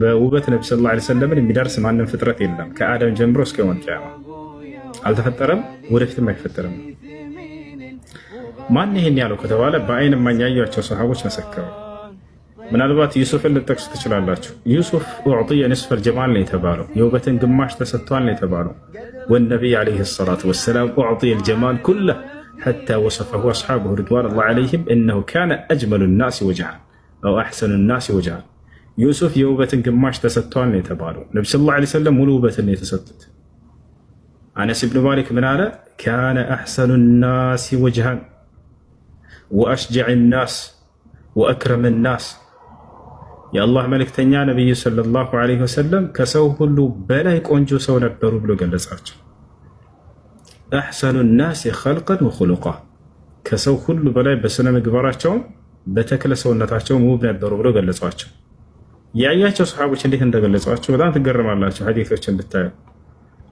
በውበት ነቢ ስ ላ ሰለምን የሚደርስ ማንም ፍጥረት የለም ከአደም ጀምሮ እስከ የውመል ቂያማ አልተፈጠረም፣ ወደፊትም አይፈጠርም። ማን ይሄን ያለው ከተባለ በአይን የማያዩአቸው ሰሃቦች መሰከሩ። ምናልባት ዩሱፍን ልጠቅሱ ትችላላችሁ። ዩሱፍ ኡዕጢየ ንስፈል ጀማል ነው የተባለው፣ የውበትን ግማሽ ተሰጥቷል ነው የተባለው። ወነቢይ ዓለይሂ ሰላቱ ወሰላም ኡዕጢየ ልጀማል ኩለህ ሐታ ወሰፈሁ አስሓቡሁ ሪድዋኑላሂ ዓለይሂም እነሁ ካነ አጅመሉ ናሲ ወጅሃን አው አሕሰኑ ናሲ ወጅሃን። ዩሱፍ የውበትን ግማሽ ተሰጥቷል ነው የተባለው። ነቢ ስ ላ ሰለም ሙሉ ውበትን ነው የተሰጡት። አነስ ብኑ ማሊክ ምን አለ? ካነ አሕሰኑ ናሲ ወጅሃን ወአሽጀዕ ናስ ወአክረም ናስ። የአላህ መልእክተኛ ነቢዩ ሰለላሁ ዐለይሂ ወሰለም ከሰው ሁሉ በላይ ቆንጆ ሰው ነበሩ ብሎ ገለጻቸው። አሕሰኑ ናስ ኸልቀን ወኹሉቃ፣ ከሰው ሁሉ በላይ በስነ ምግባራቸውም በተክለ ሰውነታቸውም ውብ ነበሩ ብሎ ገለጿቸው። ያያቸው ሰሓቦች እንዴት እንደገለጿቸው በጣም ትገርማላቸው። ሐዲሶችን ብታዩ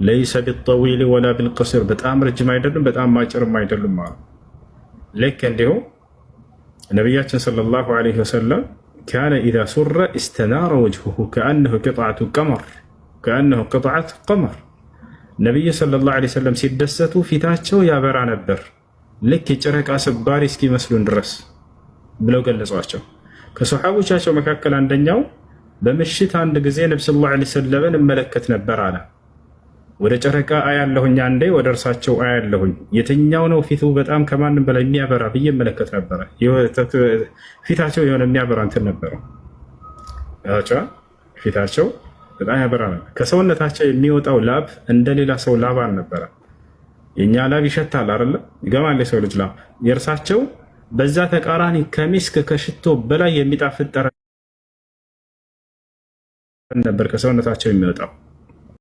ለይሰ ቢጠዊል ወላ ቢልቀሲር፣ በጣም ረጅም አይደሉም፣ በጣም ማጭርም አይደሉም አሉ። ልክ እንዲሁ ነቢያችን ሰለላሁ ዐለይሂ ወሰለም ካነ ኢዛ ሱረ እስተናረ ወጅሁሁ ከአነሁ ቅጥዐቱ ቀመር። ነቢዩ ሰለላሁ ዐለይሂ ወሰለም ሲደሰቱ ፊታቸው ያበራ ነበር ልክ የጨረቃ ስባሪ እስኪመስሉን ድረስ ብለው ገለጿቸው። ከሰሓቦቻቸው መካከል አንደኛው በምሽት አንድ ጊዜ ነቢ ሰለላሁ ዐለይሂ ወሰለምን እመለከት ነበር አለ። ወደ ጨረቃ አያለሁኝ አንዴ፣ ወደ እርሳቸው አያለሁኝ። የትኛው ነው ፊቱ በጣም ከማንም በላይ የሚያበራ ብዬ እመለከት ነበረ። ፊታቸው የሆነ የሚያበራ እንትን ነበረው፣ ፊታቸው በጣም ያበራ ነበር። ከሰውነታቸው የሚወጣው ላብ እንደሌላ ሰው ላብ አልነበረ። የእኛ ላብ ይሸታል አይደለ? ይገማል የሰው ልጅ ላብ። የእርሳቸው በዛ ተቃራኒ ከሚስክ ከሽቶ በላይ የሚጣፍጥ ጠረን ነበር ከሰውነታቸው የሚወጣው።